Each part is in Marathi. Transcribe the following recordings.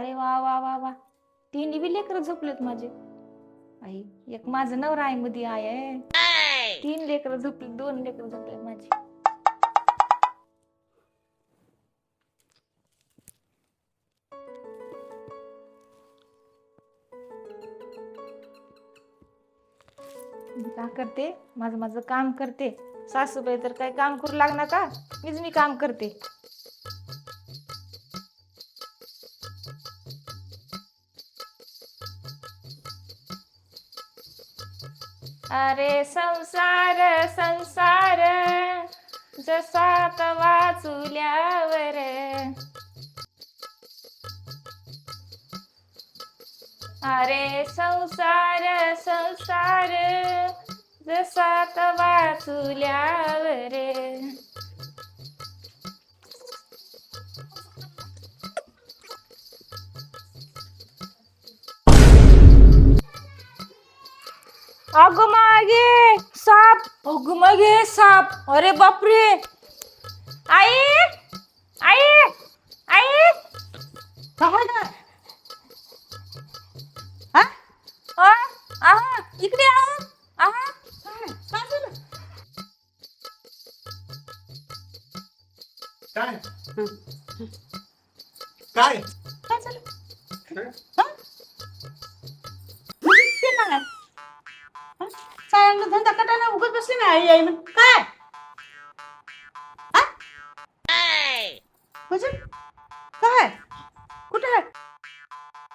अरे वा वा वा वा, तिन्ही बी लेकर झोपलेत माझे. आई, एक माझं नवरा आहे मध्ये आहे. 3 लेकर झोपले, 2 लेकर झोपलेत माझे. मी काय करते, माझं माझं काम करते. सासूबाई तर काही काम करू लागणार का, मी काम करते. अरे संसार संसार जसा तवा चुल्यावर. अरे संसार संसार जसा तवा चुल्यावर. अगं मागे साप, अगं मागे साप. अरे बापरे. आई आई आई, काय ना इकडे आहा. काय झालं काय काय काय झालं ते काय चांगलं धंदा कटायला उगत बसले ना आई आई म्हणून काय भजन काय कुठे आहे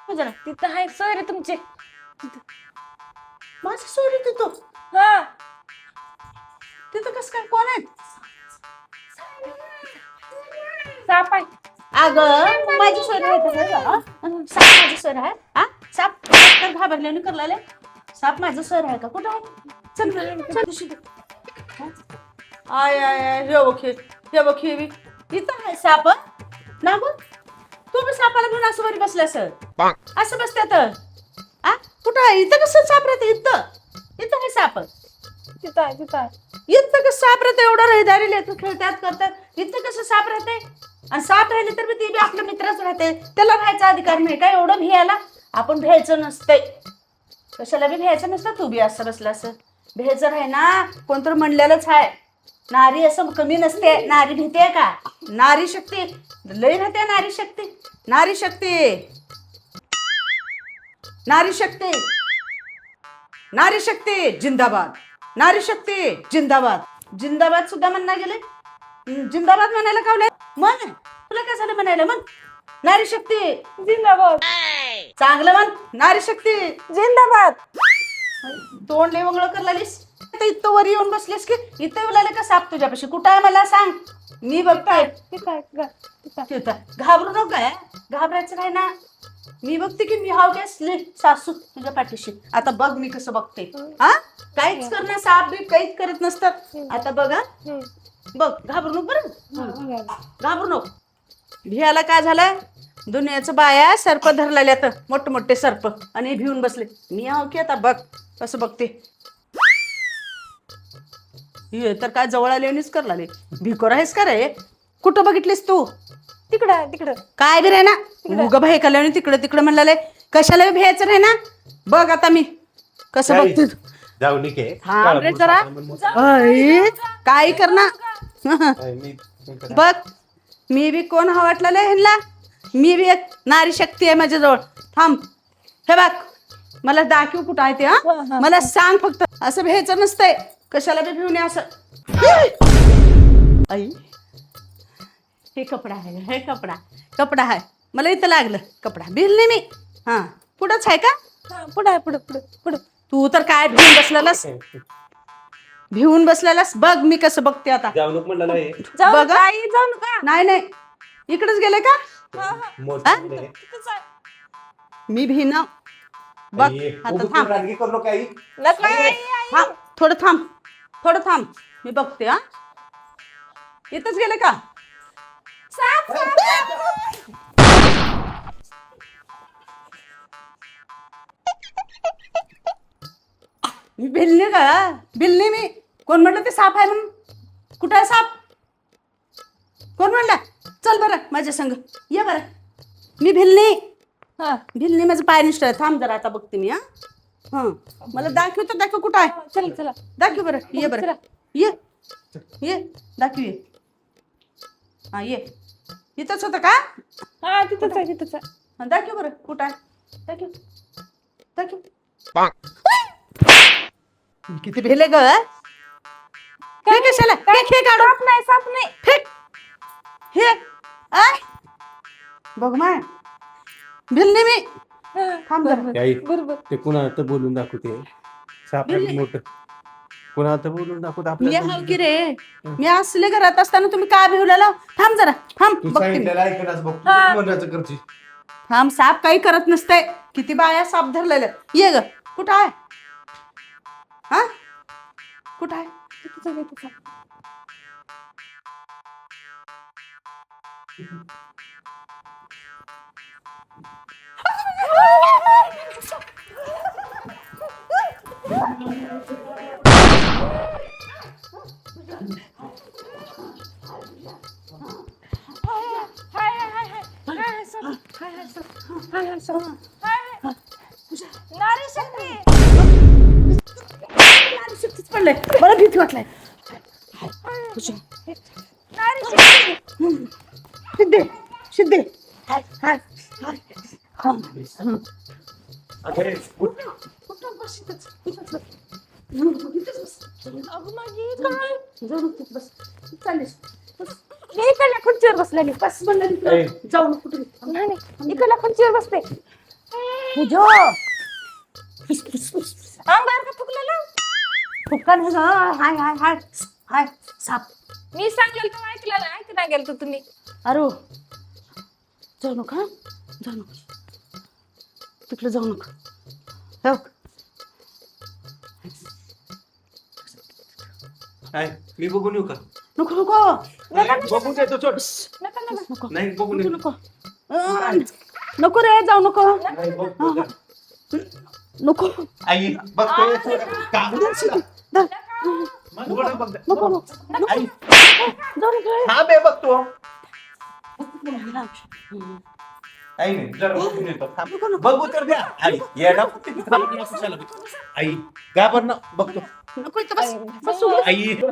भजन तिथं आहे सर तुमचे. माझं सोरी तिथं हा, तिथं कसं काय कोण आहे साप आहे. अगं माझी सोय आहे साप माझी सोय आहे हा साप तर घाबरल्याने करलाले साप माझं सर आहे का कुठं आहे चल आय आय आय हे बघ हे इथं आहे साप ना गो तू बी सापाला घेऊन असं वरी बसल्या सर असं बसत्या तर आ कुठं आहे इथं कसं साप राहते इथं आहे साप तिथं आहे तिथं आहे. इथं कसं साप राहते एवढं रहदारी लेकरं खेळतात करतात इथं कसं साप राहते आणि साप राहिले तर ते बी आपलं मित्रच राहते त्याला राहायचा अधिकार नाही काय एवढं भ्यायला आपण भ्यायचं नसतंय कशाला बी भ्यायचं नसतं तू बी असं बसलं असं भ्यायचं आहे ना कोणतर म्हणलेलंच आहे नारी असं कमी नसते नारी भीते का नारी शक्ती लय राहते नारी शक्ती नारी शक्ती नारी शक्ती नारी शक्ती जिंदाबाद नारी शक्ती जिंदाबाद जिंदाबाद सुद्धा म्हणणार गेले जिंदाबाद म्हणायला कावले मन तुला काय झालं म्हणायला मन नारी शक्ती जिंदाबाद चांगलं म्हण नारी शक्ती जिंदाबाद. तोंड लय वंगळ करलालीस आता इथं वर येऊन बसलीस की इथं येऊ का साप तुझ्यापाशी कुठं आहे मला सांग मी बघताय तिथं आहे तिथं घाबरू नको काय घाबरायचं काय ना मी बघते की मी हाव असले सासू तुझ्या पाठीशी आता बघ मी कसं बघते हा काहीच करणं साप बी काहीच करत नसतात आता बघा बघ घाबरू नको बरं घाबरू नको भियाला काय झालं दुनियाचं बाया सर्प धरलेल्या तर मोठे सर्प आणि भिवून बसले मी हाव की आता बघ कसं बघते हे तर काय जवळ आल्यानेच करलाले भिकोर आहेस का रे कुठं बघितलीस तू तिकडं आहे तिकडं. काय बी रे ना उग भाई कल्याने तिकडं म्हणलाले कशाला बी भ्यायचं नाही ना बघ आता मी कसं बघते जाऊ निके थांब रे जरा काय करणार बघ मी बी कोण हा वाटलेलं ह्यांना मी बी एक नारी शक्ती आहे माझ्याजवळ थांब हे बघ मला दाखव कुठं आहे ते हा मला सांग फक्त असं भ्यायचं नसतंय कशाला बी भिवणे असं आई हे कपडा आहे हे कपडा आहे मला इथं लागलं कपडा भिल नाही मी हा पुढंच आहे का पुढं आहे पुढं. तू तर काय भिवून बसलेलास बघ मी कसं बघते आता जाऊ नको म्हणलं नाही जाऊ बघा. ताई, जाऊ नका. नाही इकडेच गेले का मोठं तिथंच आहे. मी भिना बघ आता थांब करू काही नका आई, आई. थांब थोडं थांब मी बघते हा इथंच गेले का साप, साप, साप. मी भिलने का भिलने मी कोण म्हणलं ते साप आहे म्हणून कुठं आहे साप कोण म्हणला चल बरं माझ्या संग ये बरं मी भिलने हा भिलनी माझं पाय निष्ठ आहे. थांब जरा आता बघते मी. हा मला दाखव कुठं आहे. चला चला दाखव बरं. ये बरं. चला. ये दाखव ये. हा ये. इथंच होतं का? हा तिथंच आहे तिथंच आहे. हा, दाखव बरं कुठं आहे. दाखव. किती भेले ग. हे कशाला हे काढून साप नाही साप नाही. फेक. हे बघ माय भिलनी मी. हा, थांब जरा. आई बरोबर ते कुणाला तर बोलून दाखवते साप आहे मोठं कुणाला तर बोलून दाखवत मी आपल्याला हाव की रे. मी असले घरात असताना तुम्ही काय भिवलेला. थांब जरा. थांब तू बघते मी. सांगितलेलं ऐकण्यास बघ तू हा. मनाचं करची थांब साप काही करत नसते. किती बाया साप धरलेलं. ये ग कुठं आहे. हा कुठं आहे. तिथंच आहे तिथंच आहे. नारी शक्ती. शक्तीच पडलंय. मला भीती वाटलाय. नारी शक्ती. सिद्धे अगं माझी काय? चालेल. मी इकडल्या खुर्चीवर बसलेली. बस म्हणलं जाऊ नको कुठे. नाही नाही इकडल्या खुर्चीवर बसते. अंगावर का थुकलेलं? फुक्का नाही ग. हाय हाय हाय हाय साप. मी सांगेल तर ऐकलं ना ऐक नाही गेलं तर तुम्ही. अरे जाऊ नका. जाऊ नको तिकडे जाऊ नका. हो. काय मी बघून येऊ का नको नको बघून येतो चोट नका नका. नको नाही बघून येतो नको नको रे जाऊ नको. नाही, बघ. नको आई बघतोय का धर. उघड बघ. नको नको आई जाऊ नको. हा बे बघतो आई नाही जरा बघून येतो थांब. बघू तर द्या आई येणार कशाला आई गाबर ना बघतो नको इथं बस. बस आई जा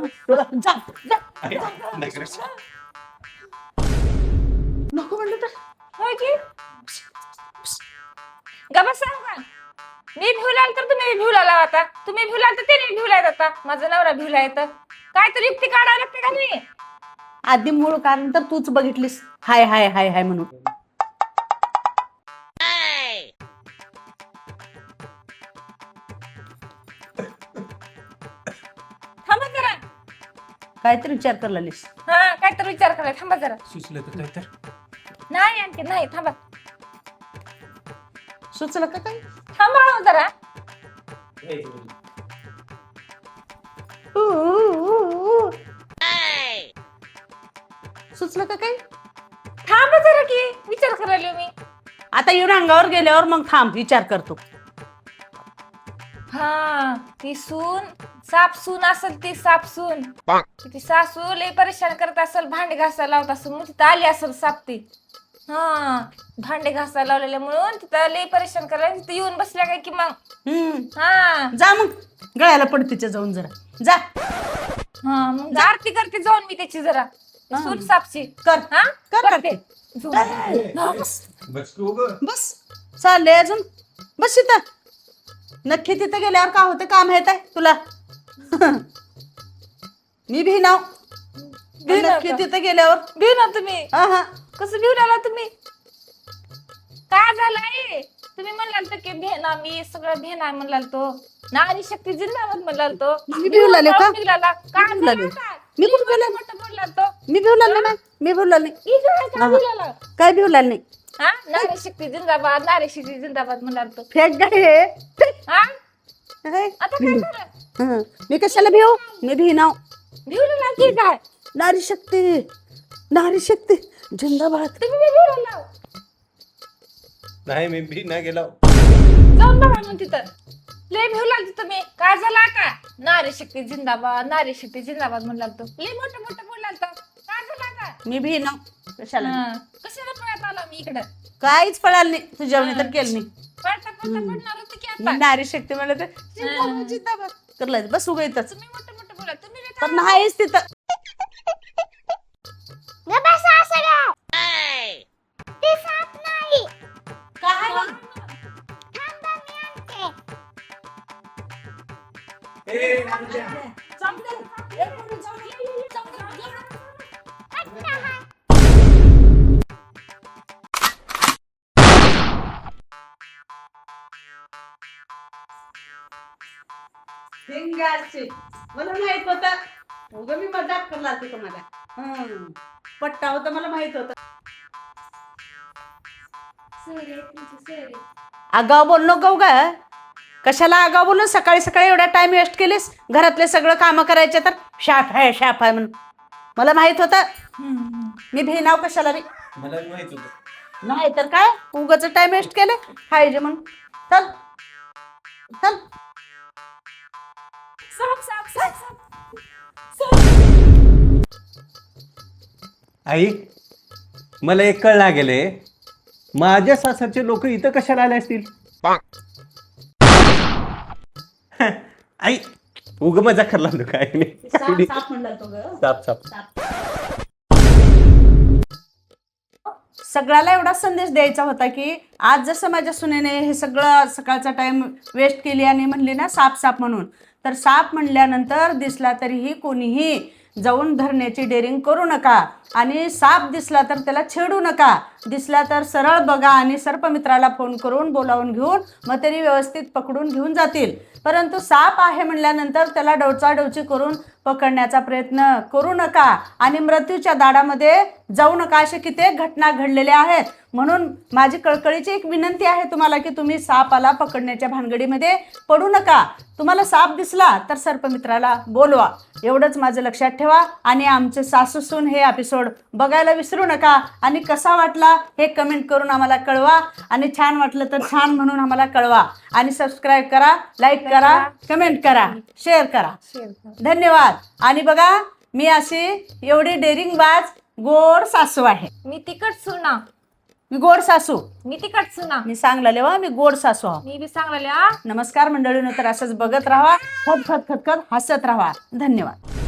जा. आई, नाही करत. नको म्हणलं तर होय की गबा सांग का. मी भिवलाल तर तुम्ही भिवला आता. तुम्ही भिवलाल तर ते भिवलायत आता. माझा नवरा भिवलाय तर काहीतरी युक्ती काढायला लागते का नाही. आधी मूळ कारण तर तूच बघितलीस. हाय हाय हाय हाय म्हणून. थांबा जरा. काहीतरी विचार कर लागलीस. हा काहीतरी विचार करायला थांबा जरा. सुचलं तर काय तर नाही आणखी नाही थांबा. सुचलं का काही. थांबा हो जरा. सुचलं का काही. थांबा जरा की विचार करायला मी. आता येऊन अंगावर गेल्यावर मग थांब विचार करतो. हा ती सून साप सून असेल ती साप सून. ती सासू लय परेशान करत असेल भांडे घासायला लावत असेल मग तिथं आली असेल साप ती. हा भांडे घासायला लावलेले म्हणून तिथं लय परेशान करायला तिथं येऊन बसल्या काय की मग. हा जा मग गळ्याला पड तिच्या जाऊन जरा जा. हा मग आरती करते जाऊन मी त्याची जरा सून सापची. कर हा कर करते. करते. बस तू ग बस चाललंय अजून. बस इथं. नक्की तिथं गेल्यावर का होतं काम येत आहे तुला. मी भिनाव. भिनाव नक्की का? तिथं गेल्यावर भिव ना तुम्ही. हा हा कसं भिव आला तुम्ही. काय झालंय तुम्ही म्हणाल तर की भेना मी सगळं भेना म्हणाल तो. नारी शक्ती जिंदाबाद म्हणाल तो. मी भिवू लागले का? निघाला. काय भिवू लागले. झालं आता? मी कुठं भिवू लागले? मोठं बोलला तो. मी भिवलाल नाही. मी भिवलाल नाही. इकडे काय हा. भिवलाला? काय भिवलाल नाही. हा नारी शक्ती जिंदाबाद नारी शक्ती जिंदाबाद म्हणाल तो. फेक गाय हा आता काय झालं. मी कशाला भिव. मी भिनाव. भिवला की काय नारी शक्ती जिंदाबाद. तुम्ही मी भिवला नाही मी भी नाही गेलो जाऊन बघा मग तिथं. लय भिवला तिथं मी. काय झालं आता नारी शक्ती जिंदाबाद नारी शक्ती जिंदाबाद म्हणाल तो. लय मोठं मोठं बोलला तो. काय झालं आता. मी भिनाव. कशाला कशाला पळत आला मी इकडं काहीच पळाल नाही तू जेवण तर केलं नाही पळता पळता पडणार होती की मी आता नारी शक्ती म्हणलं तर जिंदाबाद करलं बस उगा येतच तुम्ही मोठं मोठं बोला तुम्ही बी पण नाहीच तिथं भिंगारची मला माहित होत उगा मी मजाक करला ते तुम्हाला पट्टा होता मला माहित होत आगाव बोल नको ग कशाला आगाव बोलून सकाळी सकाळी एवढा टाइम वेस्ट केलीस घरातले सगळं काम करायचे तर शाप आहे म्हणून मला माहित होतं मी भेनाव कशाला बी मला माहित होतं. नाही तर काय उगाच टाइम वेस्ट केले पाहिजे म्हणून चल चल आई मला एक कळ लागेले माझ्या सासरचे लोक इथं कशाला आले असतील आई उग मजा करला तो काय नाही साप म्हणला तो ग साप साप सगळ्याला एवढा संदेश द्यायचा होता की आज जसं माझ्या सुनेने हे सगळं सकाळचा टाइम वेस्ट केली आणि म्हणली ना साप साप म्हणून तर साप म्हणल्यानंतर दिसला तरीही कोणीही जाऊन धरण्याची डेअरिंग करू नका आणि साप दिसला तर त्याला छेडू नका दिसला तर सरळ बघा आणि सर्पमित्राला फोन करून बोलावून घेऊन मग त्यांनी व्यवस्थित पकडून घेऊन जातील परंतु साप आहे म्हणल्यानंतर त्याला डवचाडवची करून पकडण्याचा प्रयत्न करू नका आणि मृत्यूच्या दाडामध्ये जाऊ नका अशा कित्येक घटना घडलेल्या आहेत म्हणून माझी कळकळीची एक विनंती आहे तुम्हाला की तुम्ही सापाला पकडण्याच्या भानगडीमध्ये पडू नका तुम्हाला साप दिसला तर सर्पमित्राला बोलवा एवढंच माझं लक्षात ठेवा आणि आमचे सासूसून हे एपिसोड बघायला विसरू नका आणि कसा वाटला हे कमेंट करून आम्हाला कळवा आणि छान वाटलं तर छान म्हणून आम्हाला कळवा आणि सबस्क्राईब करा लाईक करा कमेंट करा शेअर करा धन्यवाद आणि बघा मी अशी एवढी डेअरिंग बाज गोड सासू आहे मी तिकट सुना मी गोड सासू मी तिकट सुना मी सांगलेले वा मी गोड सासू आहो मी बी सांगलेले नमस्कार मंडळीनं तर असंच बघत राहा खत खत खत खत हसत राहा धन्यवाद